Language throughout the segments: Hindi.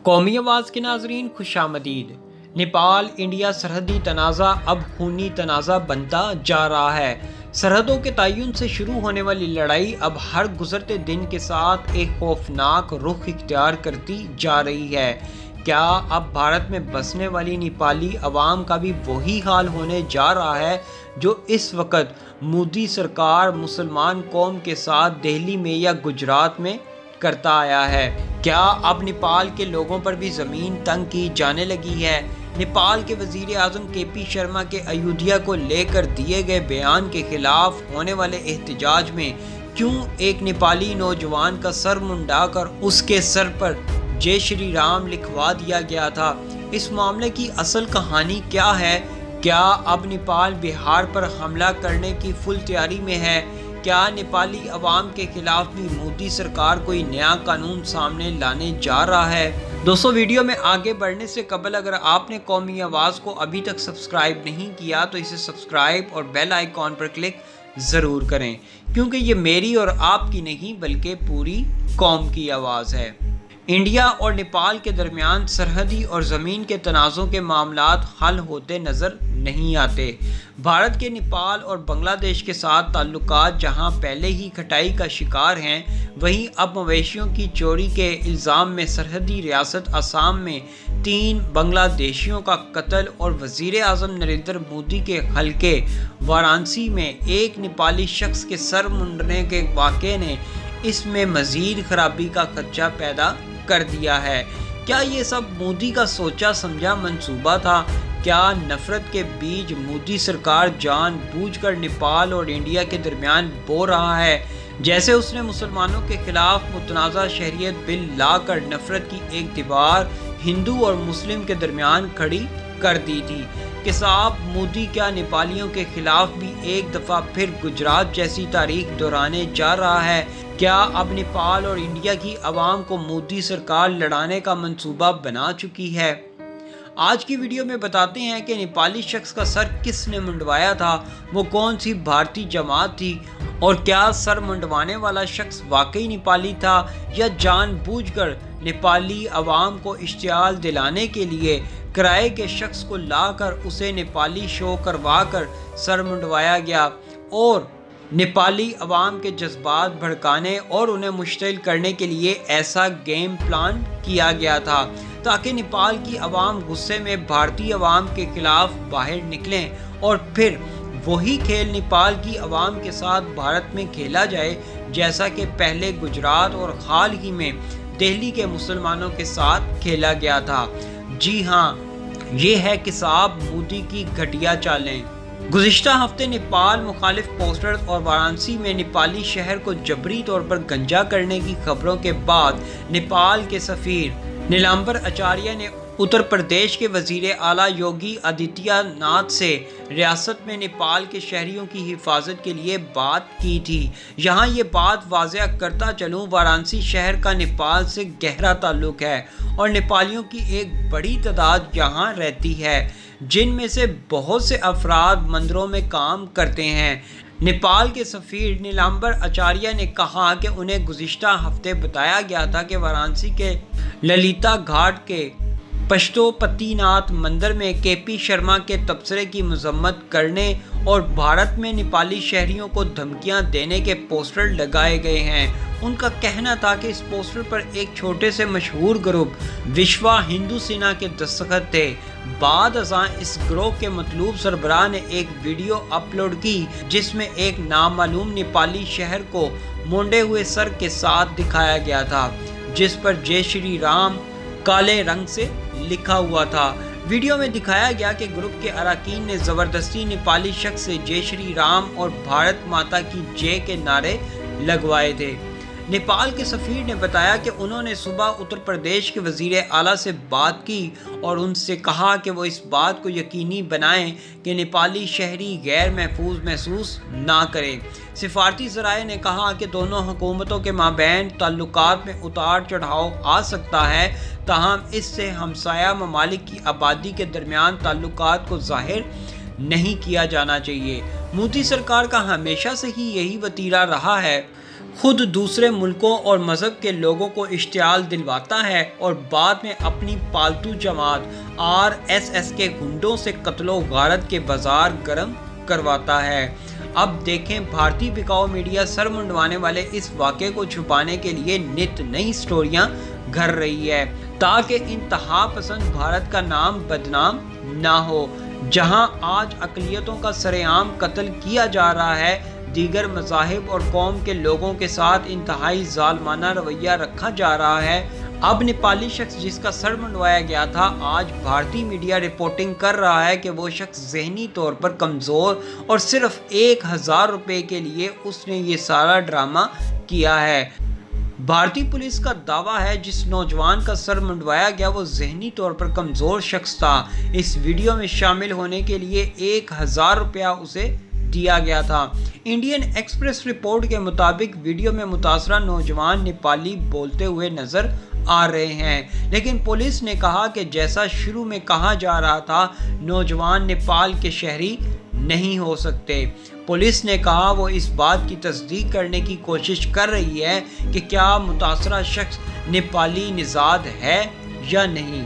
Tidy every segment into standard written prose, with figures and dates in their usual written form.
कौमी आवाज़ के नाजरीन खुशामदीद। नेपाल इंडिया सरहदी तनाज़ा अब खूनी तनाज़ा बनता जा रहा है। सरहदों के तयन से शुरू होने वाली लड़ाई अब हर गुजरते दिन के साथ एक खौफनाक रुख इख्तियार करती जा रही है। क्या अब भारत में बसने वाली नेपाली अवाम का भी वही हाल होने जा रहा है जो इस वक्त मोदी सरकार मुसलमान कौम के साथ दिल्ली में या गुजरात में करता आया है? क्या अब नेपाल के लोगों पर भी ज़मीन तंग की जाने लगी है? नेपाल के वज़ीर आज़म KP शर्मा के अयोध्या को लेकर दिए गए बयान के खिलाफ होने वाले एहतजाज में क्यों एक नेपाली नौजवान का सर मुंडाकर उसके सर पर जय श्री राम लिखवा दिया गया था? इस मामले की असल कहानी क्या है? क्या अब नेपाल बिहार पर हमला करने की फुल तैयारी में है? क्या नेपाली अवाम के खिलाफ भी मोदी सरकार कोई नया कानून सामने लाने जा रहा है? दोस्तों, वीडियो में आगे बढ़ने से कबल अगर आपने कौमी आवाज़ को अभी तक सब्सक्राइब नहीं किया तो इसे सब्सक्राइब और बेल आइकॉन पर क्लिक ज़रूर करें, क्योंकि ये मेरी और आपकी नहीं बल्कि पूरी कौम की आवाज़ है। इंडिया और नेपाल के दरमियान सरहदी और ज़मीन के तनाज़ों के मामलात हल होते नज़र नहीं आते। भारत के नेपाल और बांग्लादेश के साथ ताल्लुकात जहां पहले ही खटाई का शिकार हैं, वहीं अब मवेशियों की चोरी के इल्ज़ाम में सरहदी रियासत असम में 3 बांग्लादेशियों का कत्ल और वज़ीर आज़म नरेंद्र मोदी के हलके वाराणसी में एक नेपाली शख्स के सर मुंडने के वाक़े ने इसमें मज़ीद खराबी का खदशा पैदा कर दिया है। क्या ये सब मोदी का सोचा समझा मंसूबा था? क्या नफरत के बीज मोदी सरकार जानबूझकर नेपाल और इंडिया के दरमियान बो रहा है? जैसे उसने मुसलमानों के खिलाफ मुतनाज़ा शहरियत बिल लाकर नफरत की एक दीवार हिंदू और मुस्लिम के दरमियान खड़ी कर दी थी कि साहब मोदी क्या नेपालियों के खिलाफ भी एक दफ़ा फिर गुजरात जैसी तारीख दोहराने जा रहा है? क्या अब नेपाल और इंडिया की आवाम को मोदी सरकार लड़ाने का मंसूबा बना चुकी है? आज की वीडियो में बताते हैं कि नेपाली शख्स का सर किसने मुंडवाया था, वो कौन सी भारतीय जमात थी, और क्या सर मुंडवाने वाला शख्स वाकई नेपाली था या जानबूझकर नेपाली आवाम को इश्तियाल दिलाने के लिए किराए के शख्स को लाकर उसे नेपाली शो करवाकर सर मुंडवाया गया और नेपाली अवाम के जज्बात भड़काने और उन्हें मुश्तिल करने के लिए ऐसा गेम प्लान किया गया था ताकि नेपाल की अवाम गुस्से में भारतीय अवाम के खिलाफ बाहर निकलें और फिर वही खेल नेपाल की अवाम के साथ भारत में खेला जाए जैसा कि पहले गुजरात और हाल ही में दिल्ली के मुसलमानों के साथ खेला गया था। जी हाँ, ये है कि साहब मोदी की घटिया चालें। गुज़िश्ता हफ्ते नेपाल मुखालिफ पोस्टर्स और वाराणसी में नेपाली शहर को जबरी तौर पर गंजा करने की खबरों के बाद नेपाल के सफ़ीर नीलांबर आचार्य ने उत्तर प्रदेश के वज़ीर आला योगी आदित्यनाथ से रियासत में नेपाल के शहरियों की हिफाजत के लिए बात की थी। यहाँ ये बात वाज़ेह करता चलूँ, वाराणसी शहर का नेपाल से गहरा ताल्लुक़ है और नेपालियों की एक बड़ी तादाद यहाँ रहती है, जिनमें से बहुत से अफराद मंदिरों में काम करते हैं। नेपाल के सफ़ीर नीलांबर आचार्य ने कहा कि उन्हें गुज़िश्ता हफ्ते बताया गया था कि वाराणसी के ललिता घाट के पशुपतिनाथ मंदिर में KP शर्मा के तबसरे की मजम्मत करने और भारत में नेपाली शहरियों को धमकियां देने के पोस्टर लगाए गए हैं। उनका कहना था कि इस पोस्टर पर एक छोटे से मशहूर ग्रुप विश्वा हिंदू सेना के दस्तखत थे। बाद अज़ां इस ग्रुप के मतलूब सरबराह ने एक वीडियो अपलोड की जिसमें एक नामालूम नेपाली शहर को मुंडे हुए सर के साथ दिखाया गया था, जिस पर जय श्री राम काले रंग से लिखा हुआ था। वीडियो में दिखाया गया कि ग्रुप के अरकान ने ज़बरदस्ती नेपाली शख्स से जय श्री राम और भारत माता की जय के नारे लगवाए थे। नेपाल के सफ़ीर ने बताया कि उन्होंने सुबह उत्तर प्रदेश के वज़ीर आला से बात की और उनसे कहा कि वो इस बात को यकीनी बनाएं कि नेपाली शहरी गैर महफूज महसूस ना करें। सिफारती ज़राए ने कहा कि दोनों हुकूमतों के माबैन ताल्लुकात में उतार चढ़ाव आ सकता है, ताहम इससे हमसाया ममालिक की आबादी के दरमियान ताल्लुकात को ज़ाहिर नहीं किया जाना चाहिए। मोदी सरकार का हमेशा से ही यही वतीरा रहा है। खुद दूसरे मुल्कों और मज़हब के लोगों को इश्तियाल दिलवाता है और बाद में अपनी पालतू जमात RSS के गुंडों से कत्लो गारत के बाजार गर्म करवाता है। अब देखें, भारतीय बिकाऊ मीडिया सर मुंडवाने वाले इस वाक़े को छुपाने के लिए नित नई स्टोरियां घर रही है ताकि इंतहा पसंद भारत का नाम बदनाम ना हो। जहां आज अक़लियतों का सरेआम कत्ल किया जा रहा है, दीगर मज़ाहिब और कौम के लोगों के साथ इंतहाई ज़ालमाना रवैया रखा जा रहा है। अब नेपाली शख्स जिसका सर मुंडवाया गया था, आज भारतीय मीडिया रिपोर्टिंग कर रहा है कि वो शख्स ज़हनी तौर पर कमज़ोर और सिर्फ 1000 रुपये के लिए उसने ये सारा ड्रामा किया है। भारतीय पुलिस का दावा है जिस नौजवान का सर मुंडवाया गया वो ज़हनी तौर पर कमज़ोर शख्स था। इस वीडियो में शामिल होने के लिए 1000 रुपया उसे दिया गया था। इंडियन एक्सप्रेस रिपोर्ट के मुताबिक वीडियो में मुतासरा नौजवान नेपाली बोलते हुए नजर आ रहे हैं, लेकिन पुलिस ने कहा कि जैसा शुरू में कहा जा रहा था, नौजवान नेपाल के शहरी नहीं हो सकते। पुलिस ने कहा वो इस बात की तस्दीक करने की कोशिश कर रही है कि क्या मुतासरा शख्स नेपाली निज़ाद है या नहीं।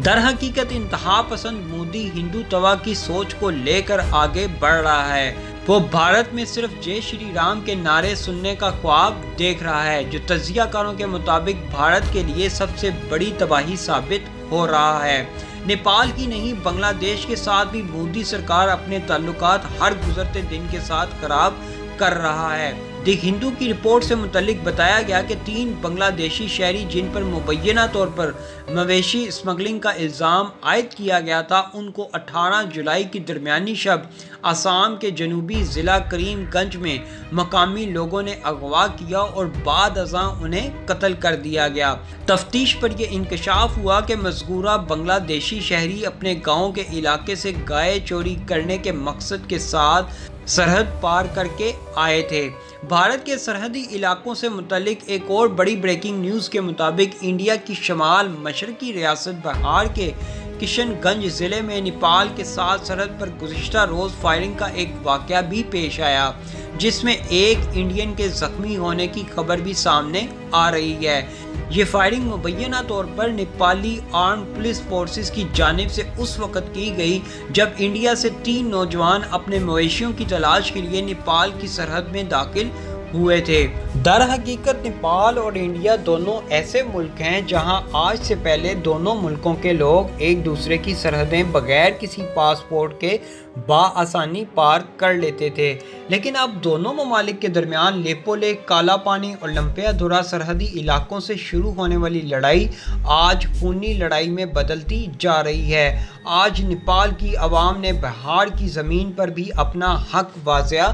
दर हकीकत इंतहा पसंद मोदी हिंदुत्व की सोच को लेकर आगे बढ़ रहा है। वो भारत में सिर्फ जय श्री राम के नारे सुनने का ख्वाब देख रहा है, जो तजियाकारों के मुताबिक भारत के लिए सबसे बड़ी तबाही साबित हो रहा है। नेपाल की नहीं, बांग्लादेश के साथ भी मोदी सरकार अपने ताल्लुकात हर गुजरते दिन के साथ खराब कर रहा है। द हिंदू की रिपोर्ट से मुतल्लिक बताया गया कि 3 बांग्लादेशी शहरी जिन पर मुबैना तौर पर मवेशी स्मगलिंग का इल्ज़ाम आयद किया गया था, उनको 18 जुलाई की दरमियानी शब आसाम के जनूबी ज़िला करीमगंज में मकामी लोगों ने अगवा किया और बाद अज़ां उन्हें कत्ल कर दिया गया। तफ्तीश पर यह इंकशाफ हुआ कि मज़कूरा बांग्लादेशी शहरी अपने गाँव के इलाके से गाय चोरी करने के मकसद के साथ सरहद पार करके आए थे। भारत के सरहदी इलाकों से मुतल्लिक एक और बड़ी ब्रेकिंग न्यूज़ के मुताबिक इंडिया की शमाल मशरकी रियासत बिहार के किशनगंज ज़िले में नेपाल के साथ सरहद पर गुज़िश्ता रोज़ फायरिंग का एक वाक़या भी पेश आया, जिसमें एक इंडियन के ज़ख्मी होने की खबर भी सामने आ रही है। ये फायरिंग मुबैना तौर पर नेपाली आर्म पुलिस फोर्सेस की जानिब से उस वक़्त की गई जब इंडिया से 3 नौजवान अपने मवेशियों की तलाश के लिए नेपाल की सरहद में दाखिल हुए थे। दर हकीकत नेपाल और इंडिया दोनों ऐसे मुल्क हैं जहां आज से पहले दोनों मुल्कों के लोग एक दूसरे की सरहदें बगैर किसी पासपोर्ट के बाआसानी पार कर लेते थे, लेकिन अब दोनों ममालिक के दरमियान लेपो लेक, काला पानी और लंपेयाधुरा सरहदी इलाकों से शुरू होने वाली लड़ाई आज खूनी लड़ाई में बदलती जा रही है। आज नेपाल की आवाम ने बिहार की ज़मीन पर भी अपना हक वाज़िया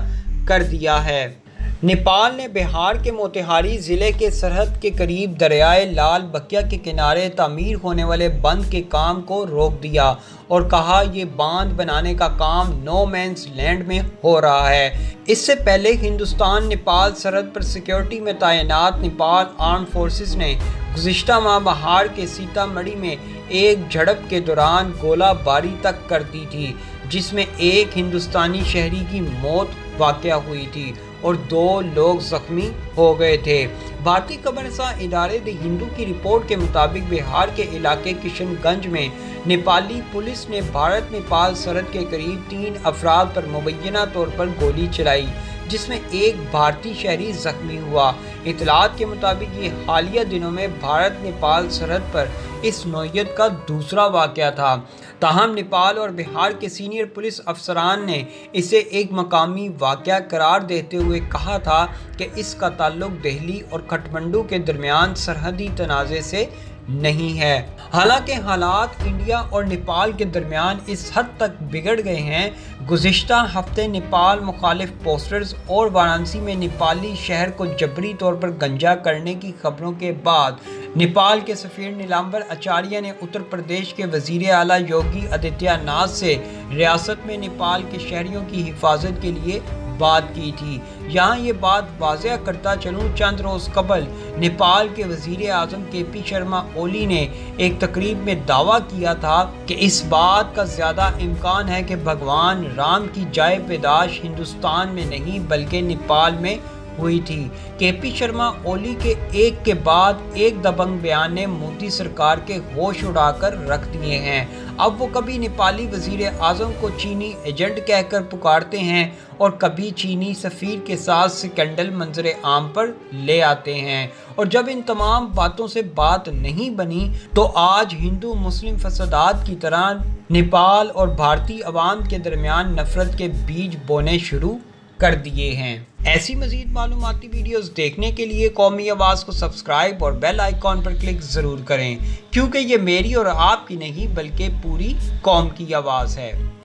कर दिया है। नेपाल ने बिहार के मोतिहारी ज़िले के सरहद के करीब दरियाए लाल बकिया के किनारे तामीर होने वाले बंद के काम को रोक दिया और कहा ये बांध बनाने का काम नो मैंस लैंड में हो रहा है। इससे पहले हिंदुस्तान नेपाल सरहद पर सिक्योरिटी में तैनात नेपाल आर्म फोर्सेस ने गुज़िश्ता माह बहार के सीतामढ़ी में एक झड़प के दौरान गोलाबारी तक कर दी थी, जिसमें एक हिंदुस्तानी शहरी की मौत वाक़या हुई थी और 2 लोग जख्मी हो गए थे। भारतीय खबरसां इदारे द हिंदू की रिपोर्ट के मुताबिक बिहार के इलाके किशनगंज में नेपाली पुलिस ने भारत नेपाल सरहद के करीब 3 अफराद पर मुबैना तौर पर गोली चलाई, जिसमें एक भारतीय शहरी जख्मी हुआ। इतलात के मुताबिक ये हालिया दिनों में भारत नेपाल सरहद पर इस नौयत का दूसरा वाक़या था। ताहम नेपाल और बिहार के सीनियर पुलिस अफसरान ने इसे एक मकामी वाक़या करार देते हुए कहा था कि इसका ताल्लुक दिल्ली और काठमांडू के दरमियान सरहदी तनाज़े से नहीं है। हालांकि हालात इंडिया और नेपाल के दरमियान इस हद तक बिगड़ गए हैं, गुज़िश्ता हफ्ते नेपाल मुखालिफ पोस्टर्स और वाराणसी में नेपाली शहर को जबरी तौर पर गंजा करने की खबरों के बाद नेपाल के सफ़ीर नीलांबर आचार्य ने उत्तर प्रदेश के वज़ीर आला योगी आदित्यनाथ से रियासत में नेपाल के शहरियों की हिफाजत के लिए बात की थी। यहाँ ये बात वाज़ेह करता चलूँ, चंद रोज़ कबल नेपाल के वज़ीर आज़म KP शर्मा ओली ने एक तकरीब में दावा किया था कि इस बात का ज़्यादा इम्कान है कि भगवान राम की जाए पैदाश हिंदुस्तान में नहीं बल्कि नेपाल में हुई थी। केपी शर्मा ओली के एक के बाद एक दबंग बयान ने मोदी सरकार के होश उड़ाकर रख दिए हैं। अब वो कभी नेपाली वजीर आजम को चीनी एजेंट कहकर पुकारते हैं और कभी चीनी सफ़ीर के साथ स्कैंडल मंजर आम पर ले आते हैं। और जब इन तमाम बातों से बात नहीं बनी तो आज हिंदू मुस्लिम फसादात की तरह नेपाल और भारतीय अवाम के दरमियान नफरत के बीज बोने शुरू कर दिए हैं। ऐसी मजीद मालूमाती वीडियोस देखने के लिए कौमी आवाज़ को सब्सक्राइब और बेल आइकॉन पर क्लिक ज़रूर करें, क्योंकि ये मेरी और आपकी नहीं बल्कि पूरी कौम की आवाज़ है।